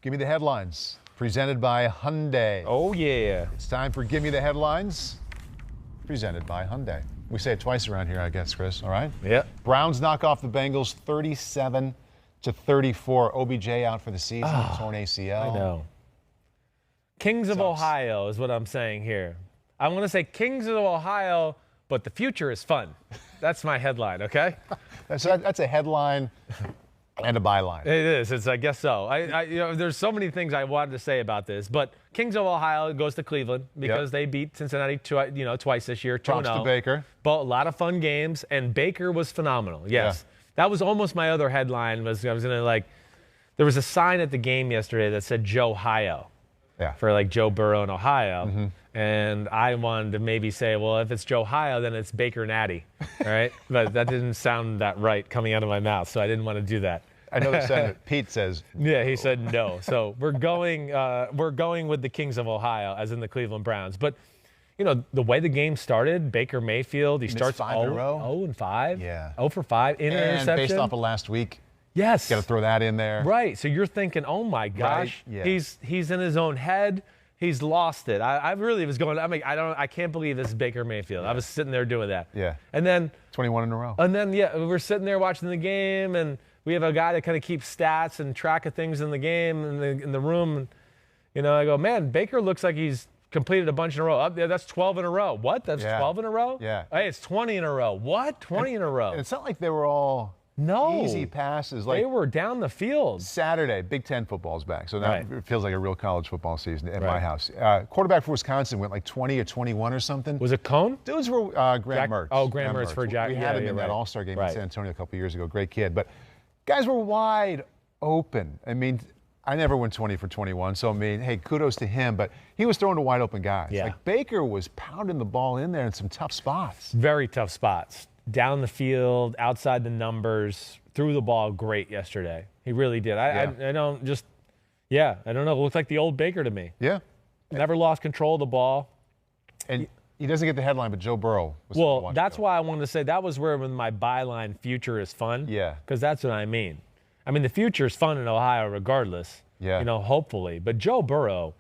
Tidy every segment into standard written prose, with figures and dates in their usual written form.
Give me the headlines, presented by Hyundai. Oh, yeah. It's time for Give Me the Headlines, presented by Hyundai. We say it twice around here, I guess, Chris, all right? Yep. Browns knock off the Bengals 37-34. OBJ out for the season, torn ACL. I know. Kings of Ohio is what I'm saying here. I want to say Kings of Ohio, but the future is fun. That's my headline, okay? That's a headline and a byline. It is. I guess so. There's so many things I wanted to say about this, but Kings of Ohio goes to Cleveland because they beat Cincinnati twice this year. Props to Baker. But a lot of fun games, and Baker was phenomenal. Yes. Yeah. That was almost my other headline. There was a sign at the game yesterday that said Joe Ohio. Yeah. For like Joe Burrow in Ohio. Mm-hmm. And I wanted to maybe say, well, if it's Joe Ohio, then it's Baker Natty, right? But that didn't sound that right coming out of my mouth, so I didn't want to do that. I know the Senate. Pete says no. Yeah, he said no. So we're going with the Kings of Ohio, as in the Cleveland Browns. But the way the game started, Baker Mayfield, he starts 5 in a row. 0-5. Yeah. 0 for 5 in an interception. Based off of last week. Yes. Got to throw that in there. Right. So you're thinking, oh my gosh, right? Yeah. he's in his own head. He's lost it. I really was going. I can't believe this is Baker Mayfield. Yeah. I was sitting there doing that. Yeah. And then 21 in a row. And then we're sitting there watching the game, and we have a guy that kind of keeps stats and track of things in the game in the room. And, I go, man, Baker looks like he's completed a bunch in a row. That's 12 in a row. What? That's 12 in a row? Yeah. Hey, it's 20 in a row. What? 20 in a row. And it's not like they were all easy passes. They were down the field. Saturday, Big Ten football's back. So now it feels like a real college football season at my house. Quarterback for Wisconsin went like 20 or 21 or something. Was it Cone? Those were Graham Mertz. Oh, Graham Mertz for Jack. We had him in that All-Star game in San Antonio a couple years ago. Great kid. But guys were wide open. I mean, I never went 20 for 21. So, hey, kudos to him. But he was throwing to wide open guys. Yeah. Like Baker was pounding the ball in there in some tough spots. Very tough spots. Down the field, outside the numbers, threw the ball great yesterday. He really did. I don't know. It looked like the old Baker to me. Yeah. Never lost control of the ball. And he doesn't get the headline, but Joe Burrow was that's why I wanted to say that was where my byline future is fun. Yeah. Because that's what I mean. I mean, the future is fun in Ohio regardless. Yeah. Hopefully. But Joe Burrow,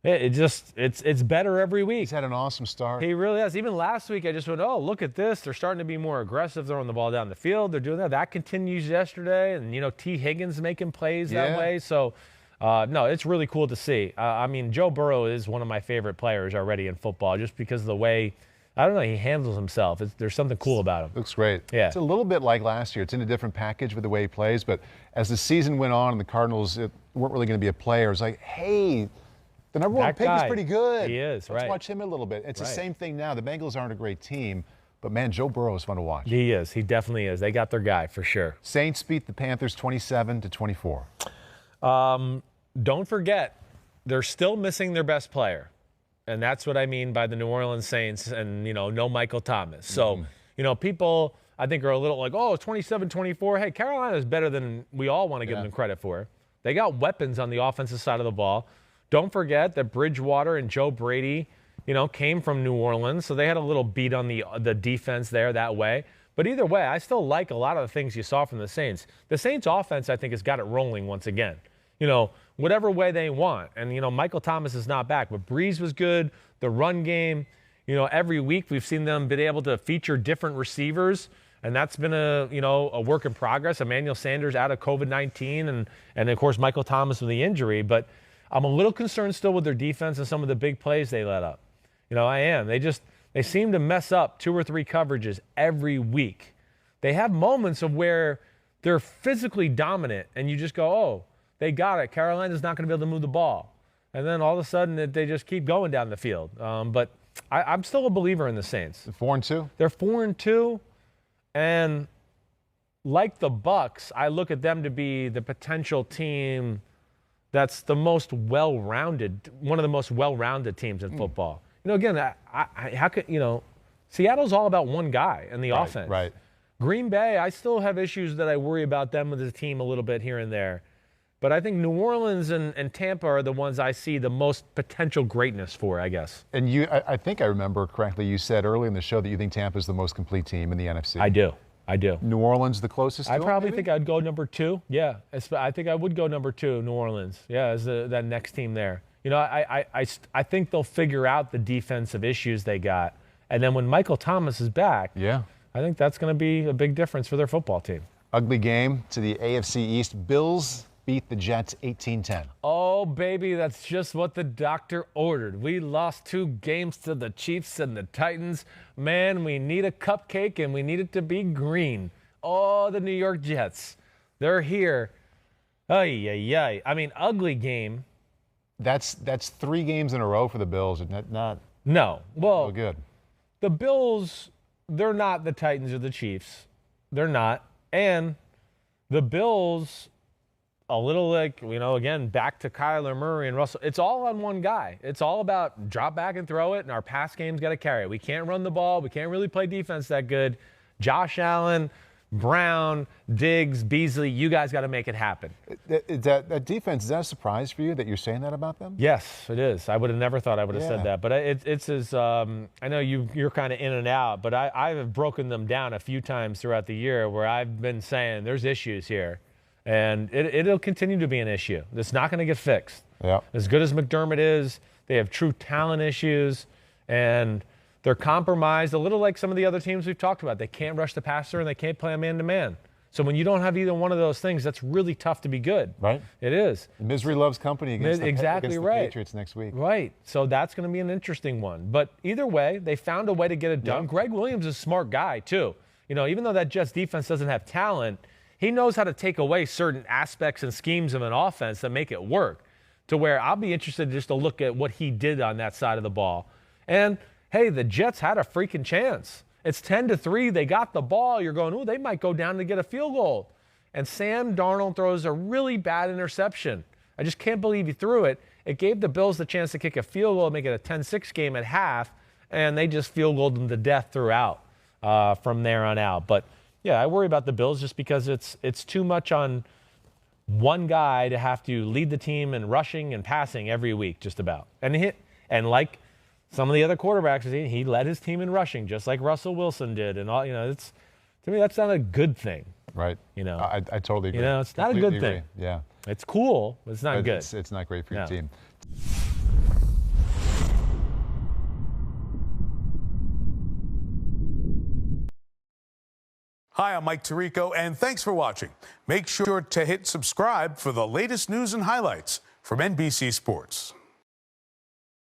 it's better every week. He's had an awesome start. He really has. Even last week, I just went, oh, look at this. They're starting to be more aggressive, throwing the ball down the field. They're doing that. That continues yesterday. And, T. Higgins making plays that way. So, no, it's really cool to see. Joe Burrow is one of my favorite players already in football just because of the way, he handles himself. There's something cool about him. Looks great. Yeah. It's a little bit like last year. It's in a different package with the way he plays. But as the season went on and the Cardinals weren't really going to be a player, it was like, hey, the number one pick is pretty good. He is, Let's watch him a little bit. It's the same thing now. The Bengals aren't a great team, but, man, Joe Burrow is fun to watch. He is. He definitely is. They got their guy for sure. Saints beat the Panthers 27-24. Don't forget, they're still missing their best player. And that's what I mean by the New Orleans Saints and, no Michael Thomas. So, people, I think, are a little like, oh, 27-24. Hey, Carolina's better than we all want to give them credit for. They got weapons on the offensive side of the ball. Don't forget that Bridgewater and Joe Brady, came from New Orleans, so they had a little beat on the defense there that way. But either way, I still like a lot of the things you saw from the Saints. The Saints offense, I think, has got it rolling once again. Whatever way they want. And, Michael Thomas is not back, but Breeze was good. The run game, every week we've seen them been able to feature different receivers. And that's been a work in progress. Emmanuel Sanders out of COVID-19 and of course, Michael Thomas with the injury. But I'm a little concerned still with their defense and some of the big plays they let up. I am. They seem to mess up 2 or 3 coverages every week. They have moments of where they're physically dominant and you just go, oh, they got it. Carolina's not going to be able to move the ball. And then all of a sudden they just keep going down the field. But I'm still a believer in the Saints. 4-2? They're 4-2. And like the Bucs, I look at them to be the potential team that's the most well-rounded, one of the most well-rounded teams in football. Again, how could, Seattle's all about one guy in the offense. Right. Green Bay, I still have issues that I worry about them as a team a little bit here and there. But I think New Orleans and Tampa are the ones I see the most potential greatness for, I guess. And I think I remember correctly, you said early in the show that you think Tampa's the most complete team in the NFC. I do. I do. New Orleans the closest to I probably maybe? think I'd go number 2. Yeah, I think I would go number 2, New Orleans. Yeah, as that next team there. You know, I think they'll figure out the defensive issues they got. And then when Michael Thomas is back, Yeah. I think that's going to be a big difference for their football team. Ugly game to the AFC East. Bills beat the Jets 18-10. Oh, baby, that's just what the doctor ordered. We lost 2 games to the Chiefs and the Titans. Man, we need a cupcake, and we need it to be green. Oh, the New York Jets. They're here. Ay, ay, ay. I mean, ugly game. That's 3 games in a row for the Bills. Not No. Well, good. the Bills, they're not the Titans or the Chiefs. They're not. And the Bills, a little like, you know, again, back to Kyler Murray and Russell. It's all on one guy. It's all about drop back and throw it, and our pass game's got to carry it. We can't run the ball. We can't really play defense that good. Josh Allen, Brown, Diggs, Beasley, you guys got to make it happen. That defense, is that a surprise for you that you're saying that about them? Yes, it is. I would have never thought I would have said that. But it's as I know you're kind of in and out, but I have broken them down a few times throughout the year where I've been saying there's issues here. And it'll continue to be an issue. It's not going to get fixed. Yeah. As good as McDermott is, they have true talent issues, and they're compromised a little like some of the other teams we've talked about. They can't rush the passer, and they can't play a man-to-man. So when you don't have either one of those things, that's really tough to be good. Right. It is. Misery loves company against Exactly the right. Patriots next week. Right. So that's going to be an interesting one. But either way, they found a way to get it done. Yeah. Greg Williams is a smart guy, too. You know, even though that Jets defense doesn't have talent, he knows how to take away certain aspects and schemes of an offense that make it work, to where I'll be interested just to look at what he did on that side of the ball. And, hey, the Jets had a freaking chance. It's 10-3. They got the ball. You're going, ooh, they might go down to get a field goal. And Sam Darnold throws a really bad interception. I just can't believe he threw it. It gave the Bills the chance to kick a field goal and make it a 10-6 game at half, and they just field goaled them to death throughout from there on out. But, yeah, I worry about the Bills just because it's too much on one guy to have to lead the team in rushing and passing every week, just about. And like some of the other quarterbacks, he led his team in rushing, just like Russell Wilson did. And all, you know, to me, that's not a good thing. Right. You know, I totally agree. You know, it's not a good thing. Yeah. It's cool, but it's not good. It's not great for your team. Hi, I'm Mike Tirico, and thanks for watching. Make sure to hit subscribe for the latest news and highlights from NBC Sports.